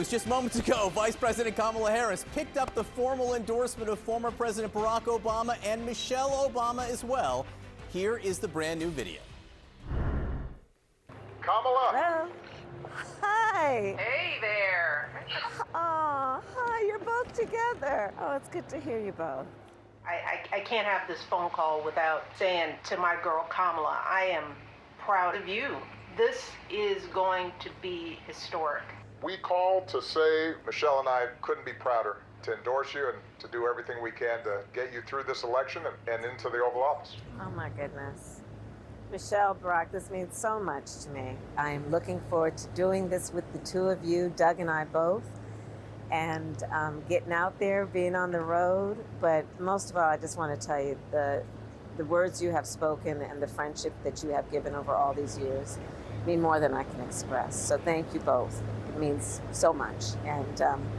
Just moments ago, Vice President Kamala Harris picked up the formal endorsement of former President Barack Obama and Michelle Obama as well. Here is the brand new video. Kamala. Hello. Hi. Hey there. Oh, hi. You're both together. Oh, it's good to hear you both. I can't have this phone call without saying to my girl Kamala, I am proud of you. This is going to be historic. We called to say Michelle and I couldn't be prouder to endorse you and to do everything we can to get you through this election and into the Oval Office. Oh, my goodness. Michelle, Barack, this means so much to me. I'm looking forward to doing this with the two of you, Doug and I both, and getting out there, being on the road. But most of all, I just want to tell you the words you have spoken and the friendship that you have given over all these years mean more than I can express. So thank you both. It means so much. And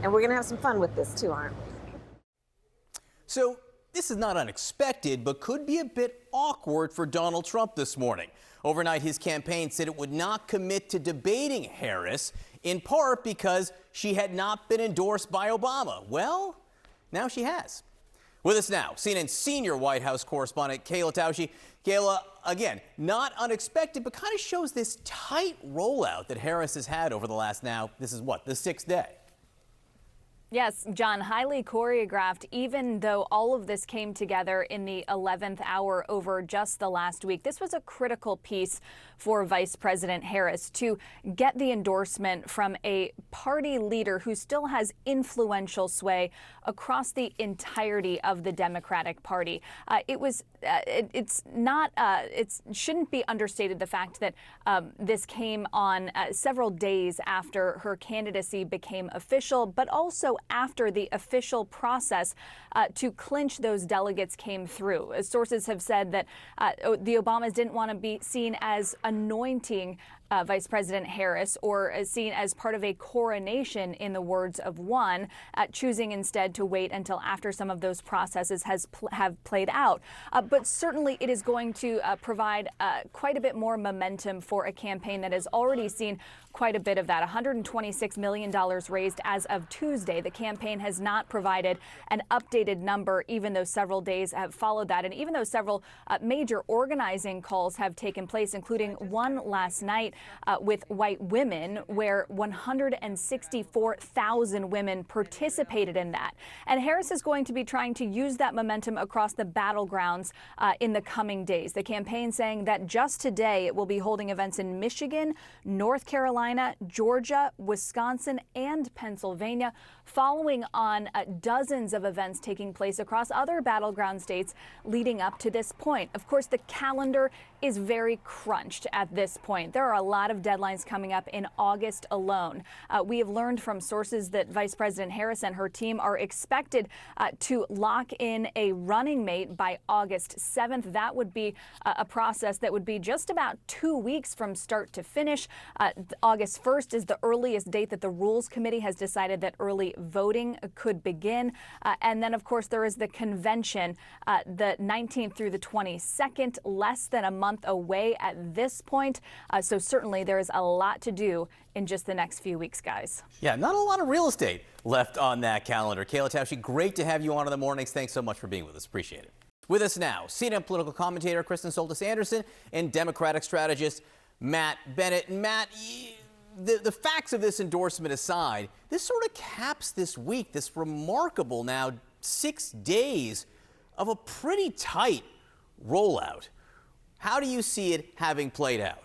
we're going to have some fun with this too, aren't we? So this is not unexpected, but could be a bit awkward for Donald Trump this morning. Overnight, his campaign said it would not commit to debating Harris, in part because she had not been endorsed by Obama. Well, now she has. With us now, CNN senior White House correspondent Kayla Tausche. Kayla, again, not unexpected, but kind of shows this tight rollout that Harris has had over the last this is what, the 6th day? Yes, John, highly choreographed, even though all of this came together in the 11th hour over just the last week. This was a critical piece for Vice President Harris to get the endorsement from a party leader who still has influential sway across the entirety of the Democratic Party. It shouldn't be understated the fact that this came on several days after her candidacy became official, but also after the official process to clinch those delegates came through. Sources have said that the Obamas didn't want to be seen as anointing Vice President Harris or seen as part of a coronation, in the words of one, choosing instead to wait until after some of those processes have played out. But certainly it is going to provide quite a bit more momentum for a campaign that has already seen quite a bit of that. $126 million raised as of Tuesday. The campaign has not provided an updated number, even though several days have followed that. And even though several major organizing calls have taken place, including one last night with white women, where 164,000 women participated in that. And Harris is going to be trying to use that momentum across the battlegrounds in the coming days. The campaign saying that just today it will be holding events in Michigan, North Carolina, Georgia, Wisconsin, and Pennsylvania, following on dozens of events taking place across other battleground states leading up to this point. Of course, the calendar is very crunched at this point. There are a lot of deadlines coming up in August alone. We have learned from sources that Vice President Harris and her team are expected to lock in a running mate by August 7th. That would be a process that would be just about 2 weeks from start to finish. August 1st is the earliest date that the Rules Committee has decided that early voting could begin. And then, of course, there is the convention, the 19th through the 22nd, less than a month away at this point. So certainly there is a lot to do in just the next few weeks, guys. Yeah, not a lot of real estate left on that calendar. Kayla Tausche, great to have you on in the mornings. Thanks so much for being with us. Appreciate it. With us now, CNN political commentator Kristen Soltis Anderson and Democratic strategist Matt Bennett. And Matt, the facts of this endorsement aside, this sort of caps this week, this remarkable now 6 days of a pretty tight rollout. How do you see it having played out?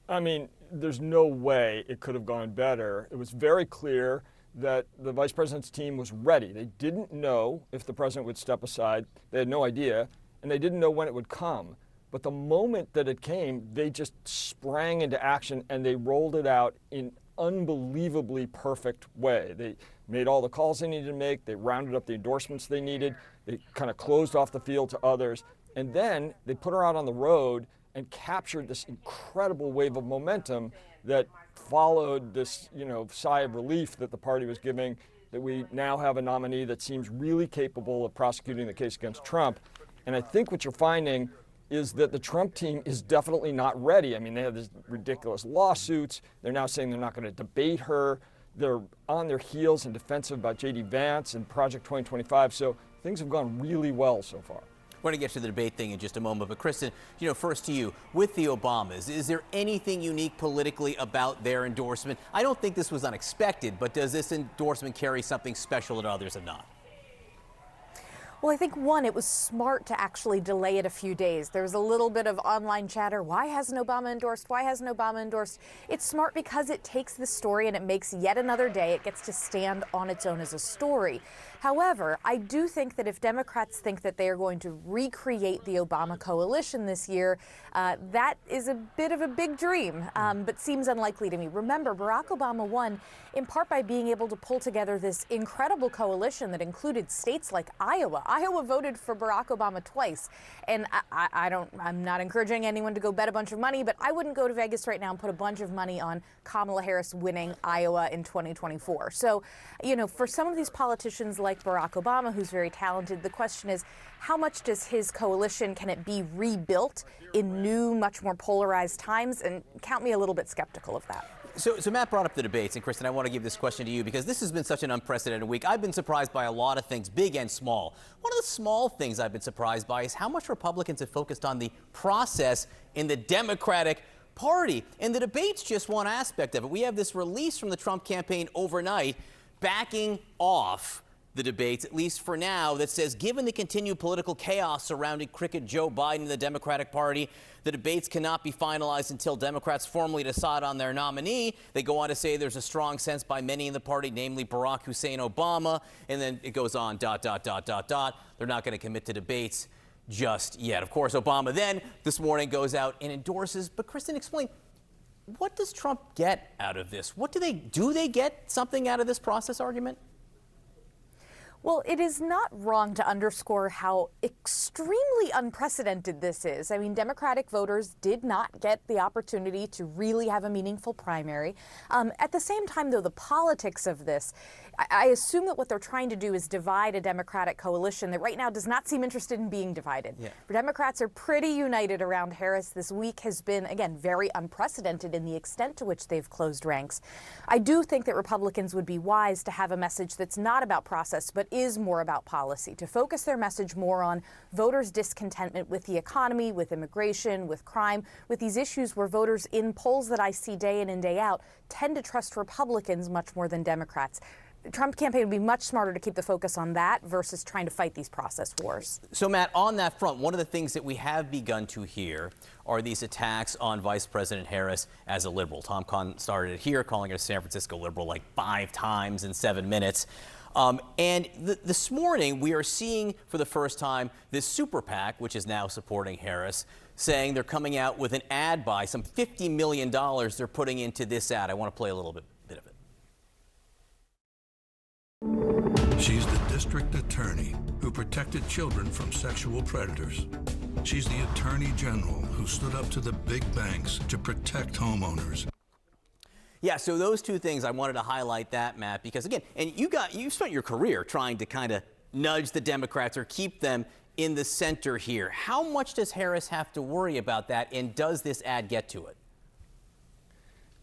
I mean, there's no way it could have gone better. It was very clear that the vice president's team was ready. They didn't know if the president would step aside. They had no idea, and they didn't know when it would come. But the moment that it came, they just sprang into action and they rolled it out in unbelievably perfect way. They made all the calls they needed to make. They rounded up the endorsements they needed. They kind of closed off the field to others. And then they put her out on the road and captured this incredible wave of momentum that followed this, sigh of relief that the party was giving, that we now have a nominee that seems really capable of prosecuting the case against Trump. And I think what you're finding is that the Trump team is definitely not ready. I mean, they have these ridiculous lawsuits. They're now saying they're not going to debate her. They're on their heels and defensive about J.D. Vance and Project 2025. So things have gone really well so far. We're going to get to the debate thing in just a moment, but Kristen, first to you, with the Obamas, is there anything unique politically about their endorsement? I don't think this was unexpected, but does this endorsement carry something special that others have not? Well, I think, one, it was smart to actually delay it a few days. There was a little bit of online chatter. Why hasn't Obama endorsed? Why hasn't Obama endorsed? It's smart because it takes the story and it makes yet another day. It gets to stand on its own as a story. However, I do think that if Democrats think that they are going to recreate the Obama coalition this year, that is a bit of a big dream, but seems unlikely to me. Remember, Barack Obama won in part by being able to pull together this incredible coalition that included states like Iowa. Iowa voted for Barack Obama twice, and I'm not encouraging anyone to go bet a bunch of money, but I wouldn't go to Vegas right now and put a bunch of money on Kamala Harris winning Iowa in 2024. So, for some of these politicians like Barack Obama, who's very talented, the question is, how much does his coalition, can it be rebuilt in new, much more polarized times? And count me a little bit skeptical of that. So Matt brought up the debates, and Kristen, I want to give this question to you because this has been such an unprecedented week. I've been surprised by a lot of things, big and small. One of the small things I've been surprised by is how much Republicans have focused on the process in the Democratic Party. And the debate's just one aspect of it. We have this release from the Trump campaign overnight backing off the debates, at least for now, that says, given the continued political chaos surrounding Cricket Joe Biden and the Democratic Party, the debates cannot be finalized until Democrats formally decide on their nominee. They go on to say there's a strong sense by many in the party, namely Barack Hussein Obama, and then it goes on, ... They're not going to commit to debates just yet. Of course, Obama then this morning goes out and endorses. But Kristen, explain, what does Trump get out of this? Do they get something out of this process argument? Well, it is not wrong to underscore how extremely unprecedented this is. I mean, Democratic voters did not get the opportunity to really have a meaningful primary. At the same time, though, the politics of this, I assume that what they're trying to do is divide a Democratic coalition that right now does not seem interested in being divided. Yeah. Democrats are pretty united around Harris. This week has been, again, very unprecedented in the extent to which they've closed ranks. I do think that Republicans would be wise to have a message that's not about process, but is more about policy, to focus their message more on voters' discontentment with the economy, with immigration, with crime, with these issues where voters in polls that I see day in and day out tend to trust Republicans much more than Democrats. The Trump campaign would be much smarter to keep the focus on that versus trying to fight these process wars. So, Matt, on that front, one of the things that we have begun to hear are these attacks on Vice President Harris as a liberal. Tom Cotton started it here, calling her a San Francisco liberal like 5 times in 7 minutes. This morning, we are seeing for the first time this super PAC, which is now supporting Harris, saying they're coming out with an ad buy, some $50 million they're putting into this ad. I want to play a little bit of it. She's the district attorney who protected children from sexual predators. She's the attorney general who stood up to the big banks to protect homeowners. Yeah, so those two things, I wanted to highlight that, Matt, because again, and you spent your career trying to kind of nudge the Democrats or keep them in the center here. How much does Harris have to worry about that, and does this ad get to it?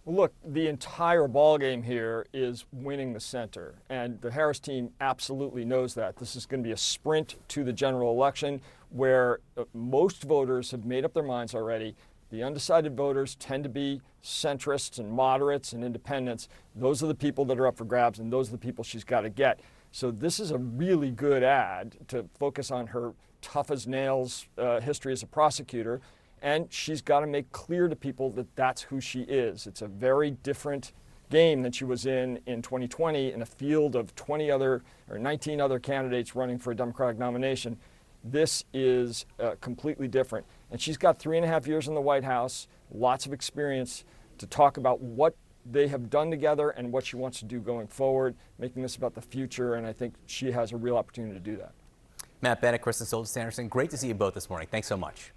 Well, look, the entire ballgame here is winning the center, and the Harris team absolutely knows that. This is going to be a sprint to the general election where most voters have made up their minds already. The undecided voters tend to be centrists and moderates and independents. Those are the people that are up for grabs, and those are the people she's got to get. So this is a really good ad to focus on her tough as nails history as a prosecutor. And she's got to make clear to people that that's who she is. It's a very different game than she was in 2020 in a field of 19 other candidates running for a Democratic nomination. This is completely different. And she's got 3.5 years in the White House, lots of experience to talk about what they have done together and what she wants to do going forward, making this about the future. And I think she has a real opportunity to do that. Matt Bennett, Kristen Soltis-Sanderson, great to see you both this morning. Thanks so much.